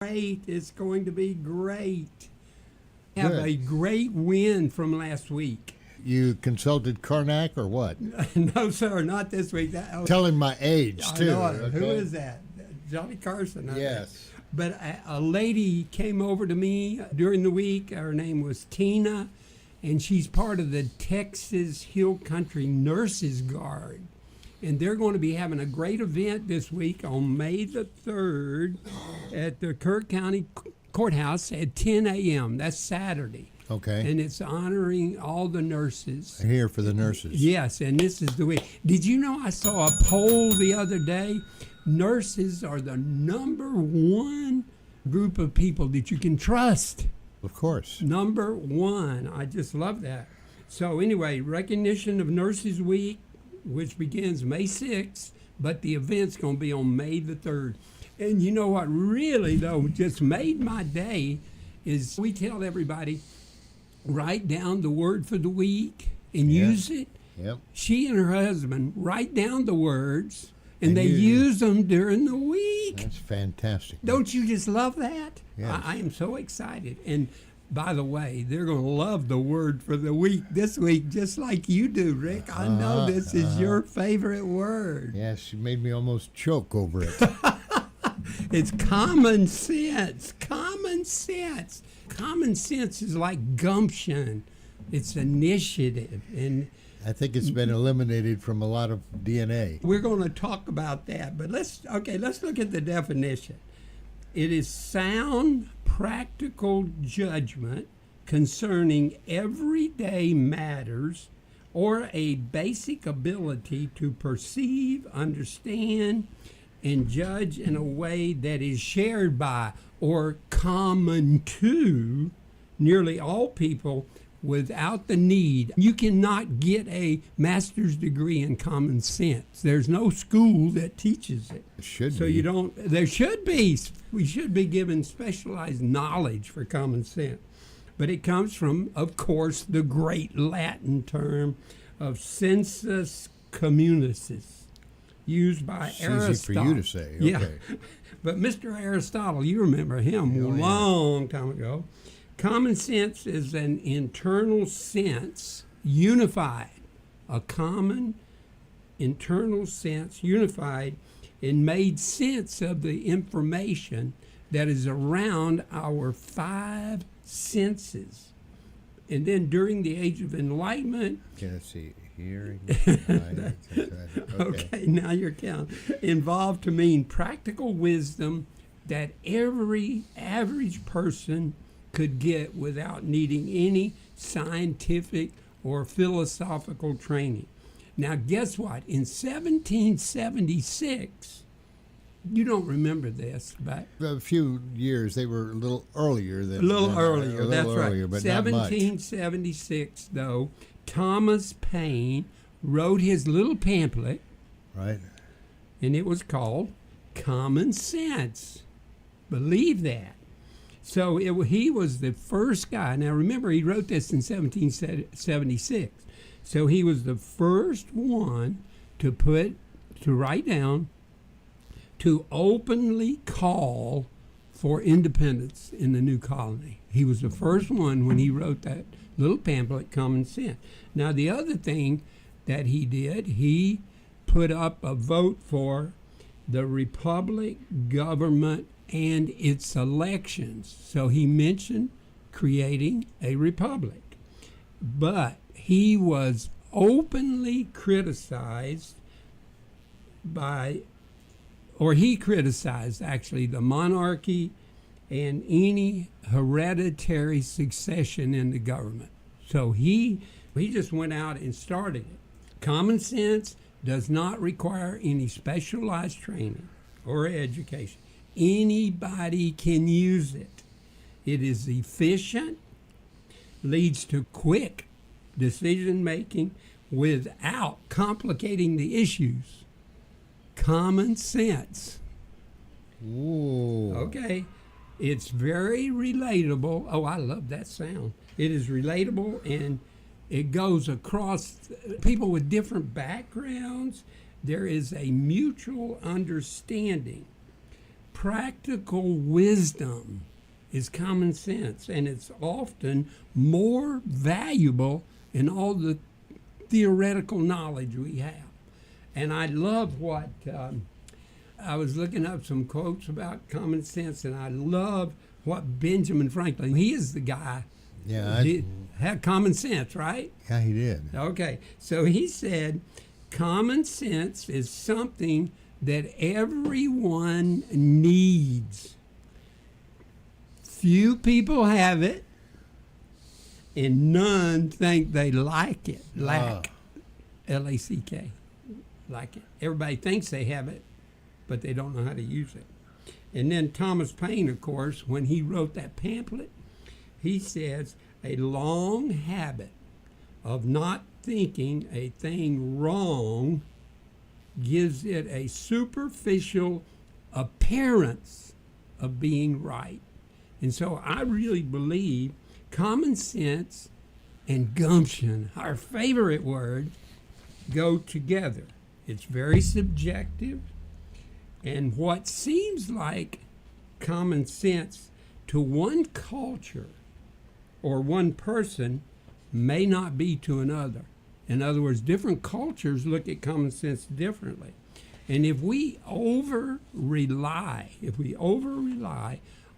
great. It's going to be great. Have Good. a great win from last week. You consulted Karnak or what? No, sir, not this week. Tell him my age, too. I know. Okay? Who is that? Johnny Carson. I Yes. think. But a lady came over to me during the week. Her name was Tina, and she's part of the Texas Hill Country Nurses Guard. And they're going to be having a great event this week on May the 3rd at the Kerr County Courthouse at 10 a.m. That's Saturday. Okay. And it's honoring all the nurses. Here for the nurses. Yes, and this is the week. Did you know I saw a poll the other day? Nurses are the number one group of people that you can trust. Of course. Number one. I just love that. So anyway, recognition of Nurses Week, which begins May 6th, but the event's going to be on May the 3rd. And you know what really, though, just made my day is we tell everybody, write down the word for the week and use it. Yep. She and her husband write down the words, and they use them during the week. That's fantastic. Don't you just love that? Yes. I am so excited. And by the way, they're going to love the word for the week this week, just like you do, Rick. I know this is your favorite word. Yes, you made me almost choke over it. It's common sense. Common sense. Common sense is like gumption. It's initiative. And I think it's been eliminated from a lot of DNA. we're going to talk about that. But let's look at the definition. It is sound, practical judgment concerning everyday matters or a basic ability to perceive, understand, and judge in a way that is shared by or common to nearly all people without the need. You cannot get a master's degree in common sense. There's no school that teaches it. It should So be. you don't, there should be, we should be given specialized knowledge for common sense. But it comes from, of course, the great Latin term of sensus communis, used by It's Aristotle. easy for you to say. Okay. Yeah. But Mr. Aristotle, you remember him a long time ago. Common sense is an internal sense unified, a common internal sense unified and made sense of the information that is around our five senses. And then during the Age of Enlightenment, Okay, let's see. Hearing. okay, now you're counting. Involved to mean practical wisdom that every average person could get without needing any scientific or philosophical training. Now, guess what? In 1776, you don't remember this, but A few years, they were a little earlier than. a little than- earlier, a little that's earlier, right. But not much. 1776, though, Thomas Paine wrote his little pamphlet, Right. and it was called Common Sense. Believe that. So he was the first guy. Now remember, he wrote this in 1776. So he was the first one to write down, to openly call for independence in the new colony. He was the first one when he wrote that little pamphlet, Common Sense. Now the other thing that he did, he put up a vote for the republic, government, and its elections. So he mentioned creating a republic. But he was openly criticized he criticized actually the monarchy and any hereditary succession in the government. So he just went out and started it. Common sense does not require any specialized training or education. Anybody can use it. It is efficient, leads to quick decision making without complicating the issues. Common sense. Ooh. Okay. It's very relatable. Oh, I love that sound. It is relatable, and it goes across people with different backgrounds. There is a mutual understanding practical wisdom is common sense, and it's often more valuable in all the theoretical knowledge we have. And I love what I was looking up some quotes about common sense, and I love what Benjamin Franklin, he is the guy. Yeah, He had common sense, right? yeah, he did. Okay, so he said, common sense is something that everyone needs. Few people have it, and none think they like it. Lack, L-A-C-K, like it. Everybody thinks they have it, but they don't know how to use it. And then Thomas Paine, of course, when he wrote that pamphlet, he says, a long habit of not thinking a thing wrong gives it a superficial appearance of being right. And so I really believe common sense and gumption, our favorite word, go together. It's very subjective, and what seems like common sense to one culture or one person may not be to another. In other words, different cultures look at common sense differently. And if we over-rely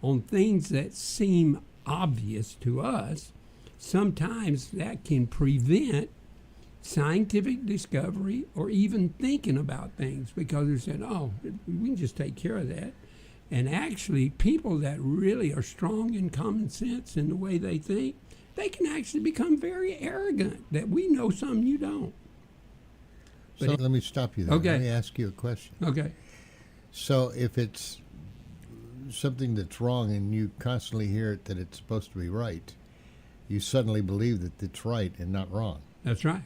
on things that seem obvious to us, sometimes that can prevent scientific discovery or even thinking about things, because they said, oh, we can just take care of that. And actually, people that really are strong in common sense in the way they think, they can actually become very arrogant that we know something you don't. So let me stop you there. Okay. Let me ask you a question. Okay. So if it's something that's wrong and you constantly hear it that it's supposed to be right, you suddenly believe that it's right and not wrong. That's right.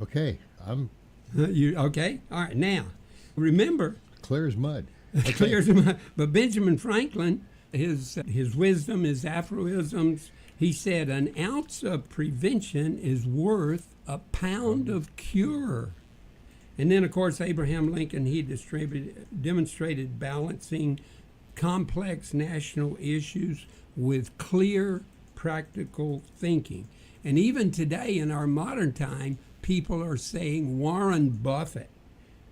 Okay, I'm Okay? All right. Now, remember, clear as mud. clear as mud. But Benjamin Franklin, his wisdom, his aphorisms, he said, an ounce of prevention is worth a pound of cure. And then, of course, Abraham Lincoln, he demonstrated balancing complex national issues with clear, practical thinking. And even today, in our modern time, people are saying Warren Buffett,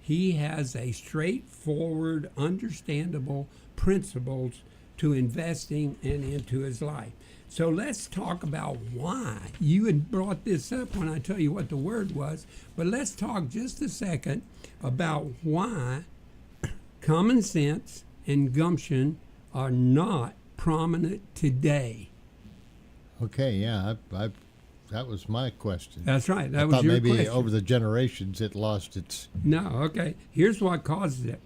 he has a straightforward, understandable principles to investing and into his life. So let's talk about why. You had brought this up when I tell you what the word was, but let's talk just a second about why common sense and gumption are not prominent today. Okay, yeah, that was my question. That's right. That I was thought your maybe question. over the generations it lost its... No, okay. Here's what causes it.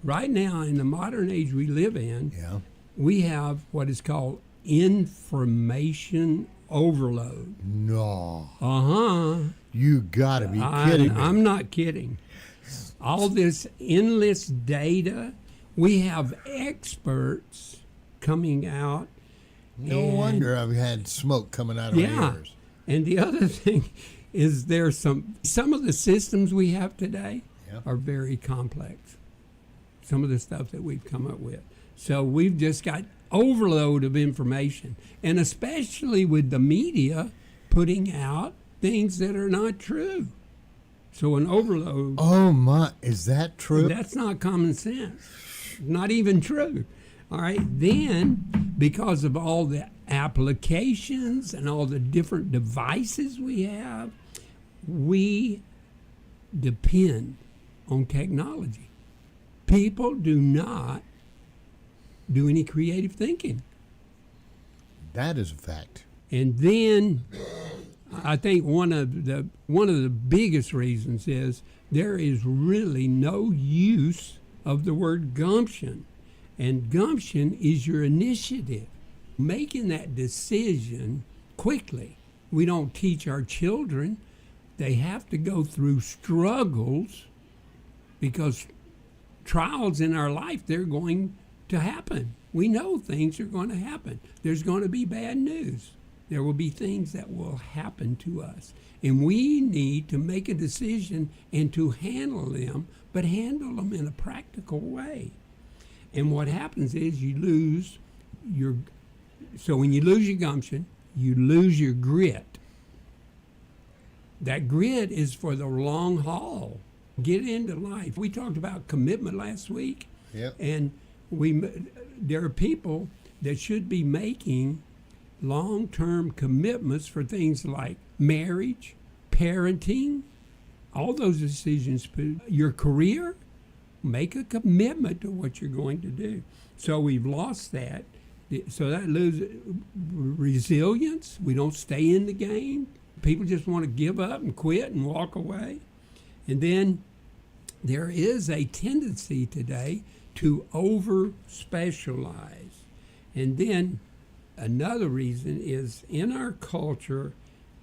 Right now, in the modern age we live in, Yeah. we have what is called information overload. No. Uh-huh. You gotta be kidding me. I'm not kidding. All this endless data. We have experts coming out. No and- wonder I've had smoke coming out of my Yeah. ears. And the other thing is there's some of the systems we have today Yeah. are very complex. Some of the stuff that we've come up with. So we've just got overload of information, and especially with the media putting out things that are not true. So an overload, Oh my, is that true? that's not common sense. Not even true. All right. Then, because of all the applications and all the different devices we have, we depend on technology. People do not do any creative thinking. That is a fact. And then I think one of the biggest reasons is there is really no use of the word gumption. And gumption is your initiative, making that decision quickly. We don't teach our children. They have to go through struggles, because trials in our life, they're going to happen. We know things are going to happen. There's going to be bad news. There will be things that will happen to us. And we need to make a decision and to handle them, but handle them in a practical way. And what happens is you lose your, so when you lose your gumption, you lose your grit. That grit is for the long haul. Get into life. We talked about commitment last week. Yep. And there are people that should be making long-term commitments for things like marriage, parenting, all those decisions. Your career, make a commitment to what you're going to do. So we've lost that. So that loses resilience. We don't stay in the game. People just want to give up and quit and walk away. And then there is a tendency today to over-specialize. And then another reason is in our culture,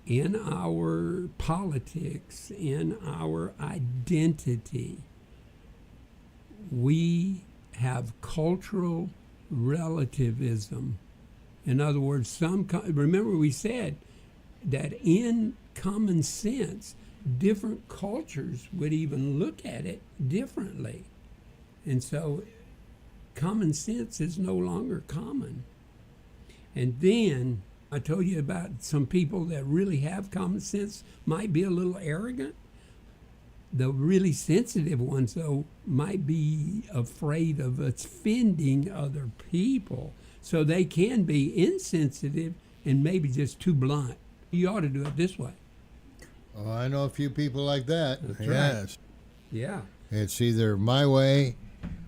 in our politics, in our identity, we have cultural relativism. In other words, remember we said that in common sense, different cultures would even look at it differently. And so common sense is no longer common. And then I told you about some people that really have common sense might be a little arrogant. The really sensitive ones, though, might be afraid of offending other people. So they can be insensitive and maybe just too blunt. You ought to do it this way. Oh, I know a few people like that. That's yes. right. Yeah. It's either my way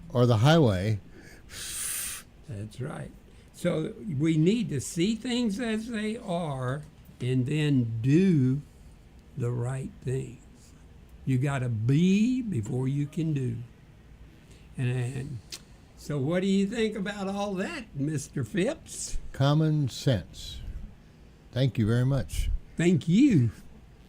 or the highway. That's right. So we need to see things as they are and then do the right things. You got to be before you can do. And so what do you think about all that, Mr. Phipps? Common sense. Thank you very much. Thank you.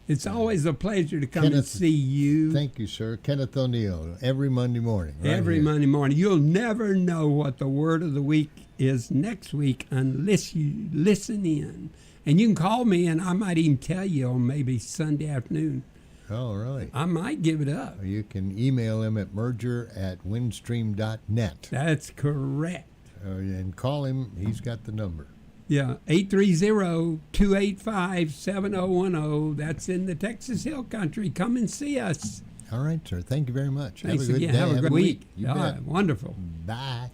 It's always a pleasure to come and Kenneth, see you. Thank you, sir. Kenneth O'Neal, every Monday morning. Right Every here. Monday morning. You'll never know what the word of the week is next week unless you listen in. And you can call me, and I might even tell you on maybe Sunday afternoon. Oh, really? I might give it up. You can email him at merger@windstream.net. That's correct. And call him. He's got the number. Yeah, 830-285-7010. That's in the Texas Hill Country. Come and see us. All right, sir. Thank you very much. Thanks Have a good again. day. Have a great week. You All bet. right, wonderful. Bye.